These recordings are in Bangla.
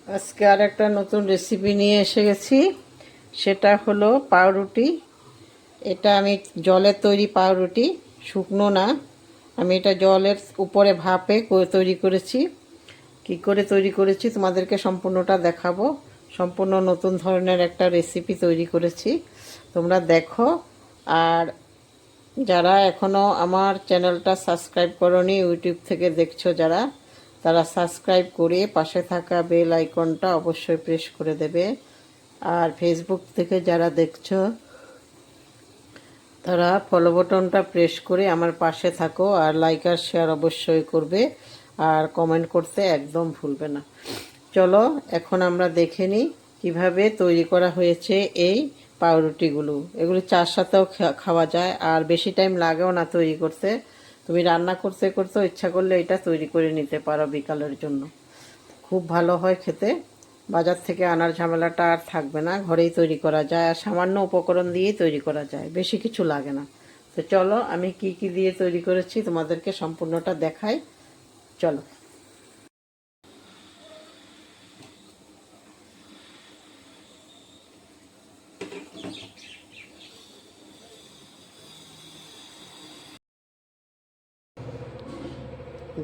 আজকে আর একটা নতুন রেসিপি নিয়ে এসে গেছি। সেটা হলো পাউরুটি। এটা আমি জলের তৈরি পাউরুটি, শুকনো না। আমি এটা জলের উপরে ভাপে তৈরি করেছি। কি করে তৈরি করেছি তোমাদেরকে সম্পূর্ণটা দেখাবো। সম্পূর্ণ নতুন ধরনের একটা রেসিপি তৈরি করেছি, তোমরা দেখো। আর যারা এখনও আমার চ্যানেলটা সাবস্ক্রাইব করোনি, ইউটিউব থেকে দেখছো যারা, তারা সাবস্ক্রাইব করে পাশে থাকা বেল আইকনটা অবশ্যই প্রেস করে দেবে। আর ফেসবুক থেকে যারা দেখছো তারা ফলো বাটনটা প্রেস করে আমার পাশে থাকো, আর লাইক আর শেয়ার অবশ্যই করবে, আর কমেন্ট করতে একদম ভুলবে না। চলো এখন আমরা দেখে নিই কীভাবে তৈরি করা হয়েছে এই পাউরুটিগুলো। এগুলো চার সাথেও খাওয়া যায়, আর বেশি টাইম লাগেও না তৈরি করতে। তুমি রান্না করতে করতে ইচ্ছা করলে এটা তৈরি করে নিতে পারো বিকালের জন্য। খুব ভালো হয় খেতে। বাজার থেকে আনার ঝামেলাটা আর থাকবে না, ঘরেই তৈরি করা যায়, আর সামান্য উপকরণ দিয়েই তৈরি করা যায়, বেশি কিছু লাগে না। তো চলো আমি কি কি দিয়ে তৈরি করেছি তোমাদেরকে সম্পূর্ণটা দেখাই। চলো।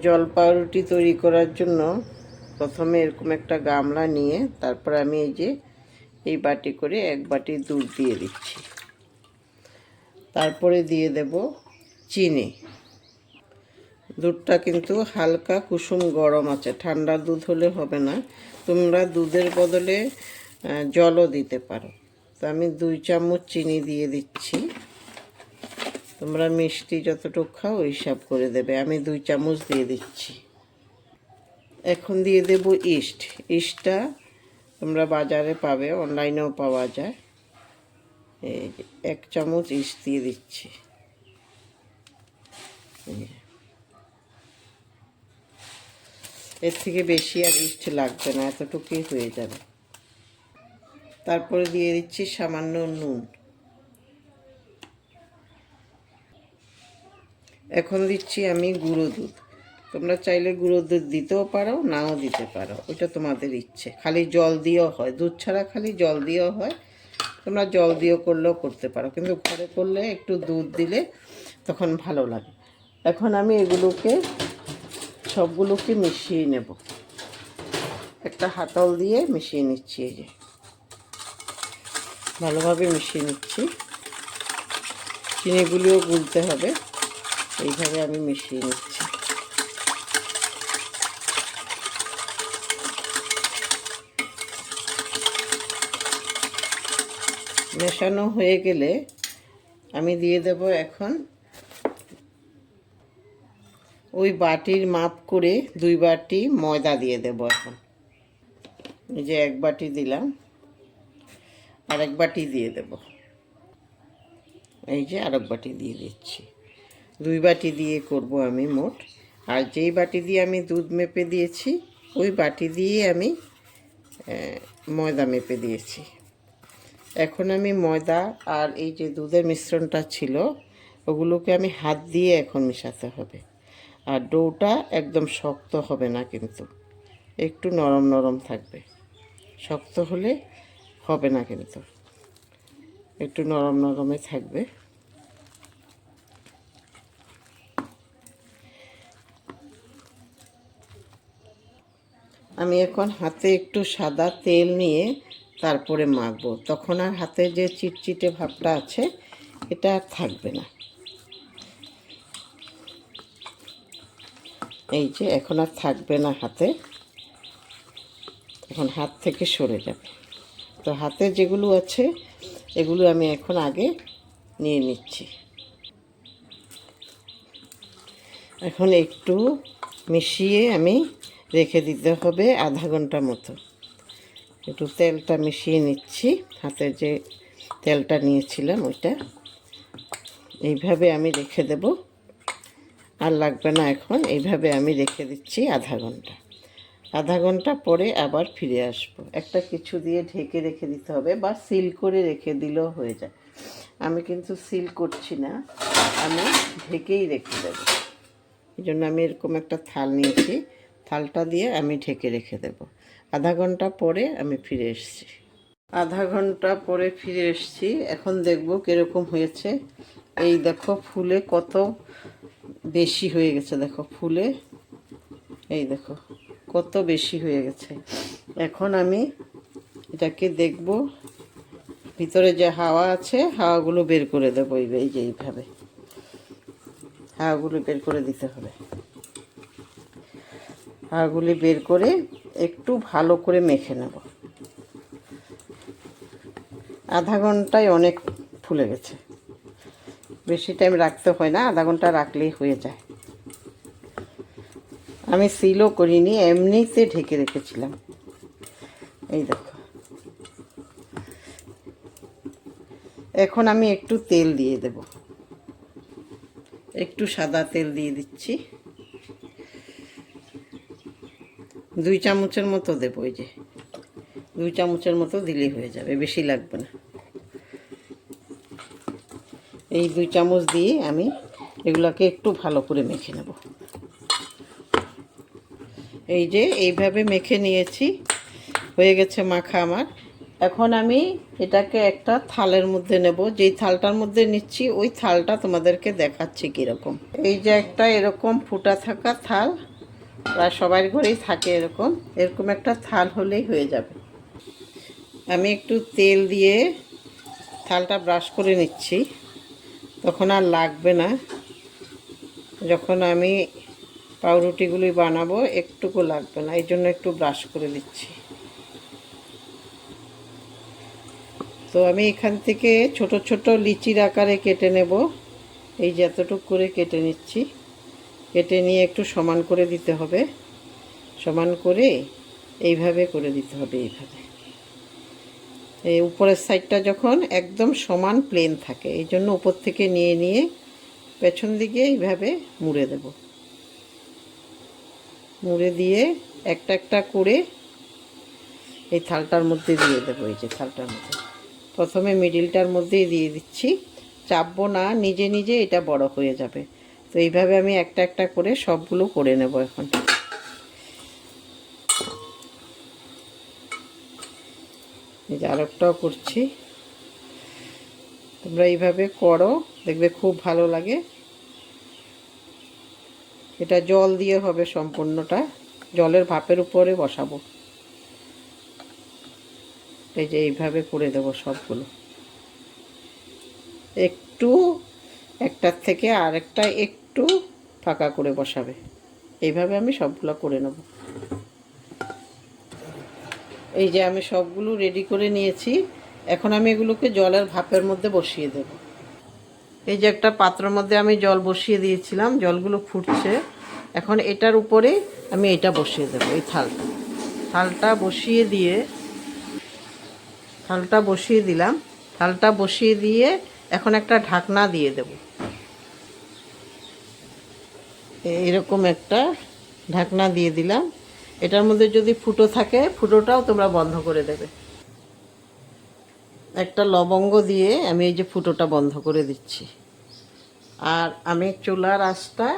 জল পাউরুটি তৈরি করার জন্য প্রথমে এরকম একটা গামলা নিয়ে তারপর আমি এই বাটি করে এক বাটি দুধ দিয়ে দিচ্ছি। তারপরে দিয়ে দেব চিনি। দুধটা কিন্তু হালকা কুসুম গরম আছে, ঠান্ডা দুধ হলে হবে না। তোমরা দুধের বদলে জলও দিতে পারো। তো আমি 2 চামচ চিনি দিয়ে দিচ্ছি। তোমরা মিষ্টি যতটুকু খাও ওই হিসাব করে দেবে। আমি 2 চামচ দিয়ে দিচ্ছি। এখন দিয়ে দেব ইস্ট। ইস্টটা তোমরা বাজারে পাবে, অনলাইনেও পাওয়া যায়। এই 1 চামচ ইস্ট দিয়ে দিচ্ছি। এর থেকে বেশি আর ইস্ট লাগবে না, এতটুকুই হয়ে যাবে। তারপরে দিয়ে দিচ্ছি সামান্য নুন। এখন দিচ্ছি আমি গুঁড়ো দুধ। তোমরা চাইলে গুঁড়ো দুধ দিতেও পারো, নাও দিতে পারো, ওটা তোমাদের ইচ্ছে। খালি জল দিয়েও হয়, দুধ ছাড়া খালি জল দিয়েও হয়। তোমরা জল দিয়েও করলেও করতে পারো, কিন্তু ঘরে করলে একটু দুধ দিলে তখন ভালো লাগে। এখন আমি এগুলোকে সবগুলোকে মিশিয়ে নেব। একটা হাতল দিয়ে মিশিয়ে নিচ্ছি। এই যে ভালোভাবে মিশিয়ে নিচ্ছি। চিনিগুলিও গুলতে হবে, এইভাবে আমি মিশিয়ে নিচ্ছি। মেশানো হয়ে গেলে আমি দিয়ে দেব এখন ওই বাটির মাপ করে 2 বাটি ময়দা দিয়ে দেব। এখন এই যে 1 বাটি দিলাম, আর 1 বাটি দিয়ে দেব। এই যে আর 1 বাটি দিয়ে দিচ্ছি। 2 বাটি দিয়ে করব আমি মোট। আর যেই বাটি দিয়ে আমি দুধ মেপে দিয়েছি ওই বাটি দিয়ে আমি ময়দা মেপে দিয়েছি। এখন আমি ময়দা আর এই যে দুধের মিশ্রণটা ছিল ওগুলোকে আমি হাত দিয়ে এখন মেশাতে হবে। আর ডোটা একদম শক্ত হবে না, কিন্তু একটু নরম নরম থাকবে। শক্ত হলে হবে না, কিন্তু একটু নরম নরমে থাকবে। আমি এখন হাতে একটু সাদা তেল নিয়ে তারপরে মাখবো, তখন আর হাতে যে চিটচিটে ভাবটা আছে এটা আর থাকবে না। এই যে এখন আর থাকবে না হাতে, এখন হাত থেকে সরে যাবে। তো হাতে যেগুলো আছে এগুলো আমি এখন আগে নিয়ে নিচ্ছি। এখন একটু মিশিয়ে আমি রেখে দিতে হবে আধা ঘন্টা মতো। একটু তেলটা মিশিয়ে নিচ্ছি, হাতে যে তেলটা নিয়েছিলাম ওইটা এইভাবে আমি রেখে দেব। আর লাগবে না, এখন এইভাবে আমি রেখে দিচ্ছি আধা ঘন্টা। আধা ঘন্টা পরে আবার ফিরে আসব। একটা কিছু দিয়ে ঢেকে রেখে দিতে হবে, বা সিল করে রেখে দিলেও হয়ে যায়। আমি কিন্তু সিল করছি না, আমি ঢেকেই রেখে দেবো। এই জন্য আমি এরকম একটা থাল নিয়েছি, থালটা দিয়ে আমি ঢেকে রেখে দেব। আধা ঘন্টা পরে আমি ফিরে এসেছি। আধা ঘন্টা পরে ফিরে এসেছি। এখন দেখব কীরকম হয়েছে। এই দেখো ফুলে কত বেশি হয়ে গেছে, দেখো ফুলে, এই দেখো কত বেশি হয়ে গেছে। এখন আমি এটাকে দেখব, ভিতরে যে হাওয়া আছে হাওয়াগুলো বের করে দেবো। এই যে এইভাবে হাওয়াগুলো বের করে দিতে হবে। হাওয়াগুলি বের করে একটু ভালো করে মেখে নেব। আধা ঘন্টায় অনেক ফুলে গেছে, বেশি টাইম রাখতে হয় না, আধা ঘন্টা রাখলেই হয়ে যায়। আমি সিলও করিনি, এমনিতে ঢেকে রেখেছিলাম। এই দেখো, এখন আমি একটু তেল দিয়ে দেব, একটু সাদা তেল দিয়ে দিচ্ছি, 2 চামচের মতো দেবো। এই যে 2 চামচের মতো দিলেই হয়ে যাবে, বেশি লাগবে না। এই 2 চামচ দিয়ে আমি এগুলোকে একটু ভালো করে মেখে নেব। এই যে এইভাবে মেখে নিয়েছি, হয়ে গেছে মাখা আমার। এখন আমি এটাকে একটা থালের মধ্যে নেব। যেই থালটার মধ্যে নিচ্ছি ওই থালটা তোমাদেরকে দেখাচ্ছি কীরকম। এই যে একটা এরকম ফুটা থাকা থাল, প্রায় সবার ঘরেই থাকে এরকম। এরকম একটা থাল হলেই হয়ে যাবে। আমি একটু তেল দিয়ে থালটা ব্রাশ করে নিচ্ছি, তখন আর লাগবে না। যখন আমি পাউরুটিগুলি বানাবো একটুকু লাগবে না, এই জন্য একটু ব্রাশ করে দিচ্ছি। তো আমি এখান থেকে ছোট ছোট লিচির আকারে কেটে নেব। এই যে এতটুকু করে কেটে নিচ্ছি। কেটে নিয়ে একটু সমান করে দিতে হবে, সমান করে এইভাবে করে দিতে হবে। এইভাবে এই উপরের সাইডটা যখন একদম সমান প্লেন থাকে, এই জন্য উপর থেকে নিয়ে নিয়ে পেছন দিকে এইভাবে মুড়ে দেব। মুড়ে দিয়ে একটা একটা করে এই থালটার মধ্যে দিয়ে দেবো। এই যে থালটার মধ্যে প্রথমে মিডিলটার মধ্যেই দিয়ে দিচ্ছি, চাপবো না, নিজে নিজে এটা বড় হয়ে যাবে। তো এইভাবে আমি একটা একটা করে সবগুলো করে নেব। এখন এই যে আরেকটাও করছি। তোমরা এইভাবে করো, দেখবে খুব ভালো লাগে। এটা জল দিয়ে হবে, সম্পূর্ণটা জলের ভাপের উপরে বসাবো। এই যে এইভাবে করে দেব সবগুলো। একটু একটার থেকে আরেকটা একটু ফাঁকা করে বসাবে। এইভাবে আমি সবগুলো করে নেব। এই যে আমি সবগুলো রেডি করে নিয়েছি। এখন আমি এগুলোকে জলের ভাপের মধ্যে বসিয়ে দেব। এই যে একটা পাত্রের মধ্যে আমি জল বসিয়ে দিয়েছিলাম, জলগুলো ফুটছে। এখন এটার উপরে আমি এটা বসিয়ে দেব। এই থালটা বসিয়ে দিয়ে, থালটা বসিয়ে দিলাম। থালটা বসিয়ে দিয়ে এখন একটা ঢাকনা দিয়ে দেব। এরকম একটা ঢাকনা দিয়ে দিলাম। এটার মধ্যে যদি ফুটো থাকে ফুটোটাও তোমরা বন্ধ করে দেবে। একটা লবঙ্গ দিয়ে আমি এই যে ফুটোটা বন্ধ করে দিচ্ছি। আর আমি চুলার আঁচটা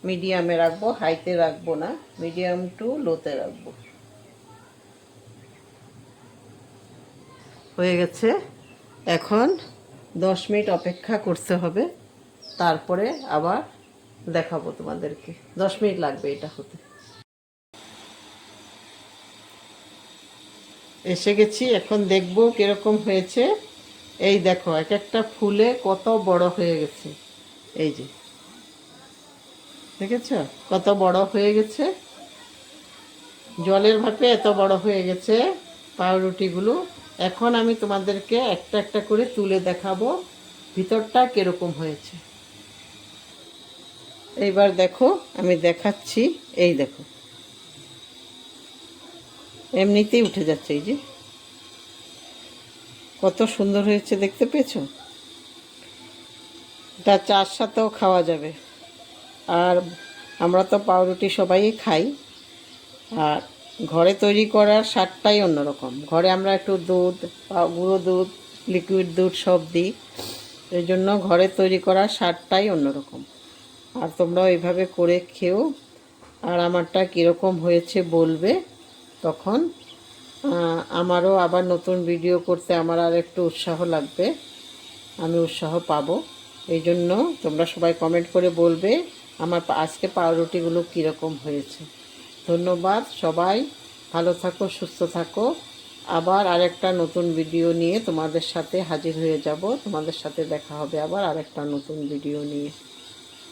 মিডিয়ামে রাখবো, হাইতে রাখবো না, মিডিয়াম টু লোতে রাখবো। হয়ে গেছে। এখন 10 মিনিট অপেক্ষা করতে হবে, তারপরে আবার দেখাবো তোমাদেরকে। 10 মিনিট লাগবে এটা হতে। এসে গেছি, এখন দেখবো কিরকম হয়েছে। এই দেখো এক একটা ফুলে কত বড় হয়ে গেছে। এই যে দেখেছ কত বড় হয়ে গেছে, জলের ভাপে এত বড় হয়ে গেছে পাউরুটিগুলো। এখন আমি তোমাদেরকে একটা একটা করে তুলে দেখাবো ভিতরটা কিরকম হয়েছে। এইবার দেখো আমি দেখাচ্ছি। এই দেখো এমনিতেই উঠে যাচ্ছে। এই যে কত সুন্দর হয়েছে, দেখতে পেয়েছো? এটা চার সাথেও খাওয়া যাবে। আর আমরা তো পাউরুটি সবাই খাই, আর ঘরে তৈরি করার স্বাদটাই অন্যরকম। ঘরে আমরা একটু দুধ, গুঁড়ো দুধ, লিকুইড দুধ সব দিই, এই জন্য ঘরে তৈরি করার স্বাদটাই অন্যরকম। আর তোমরাও এইভাবে করে খেও, আর আমারটা কীরকম হয়েছে বলবে। তখন আমারও আবার নতুন ভিডিও করতে আমার আর একটু উৎসাহ লাগবে, আমি উৎসাহ পাবো। এই জন্য তোমরা সবাই কমেন্ট করে বলবে আমার আজকে পাউরুটিগুলো কীরকম হয়েছে। ধন্যবাদ সবাই, ভালো থাকো, সুস্থ থাকো। আবার আরেকটা নতুন ভিডিও নিয়ে তোমাদের সাথে হাজির হয়ে যাব। তোমাদের সাথে দেখা হবে আবার আরেকটা নতুন ভিডিও নিয়ে।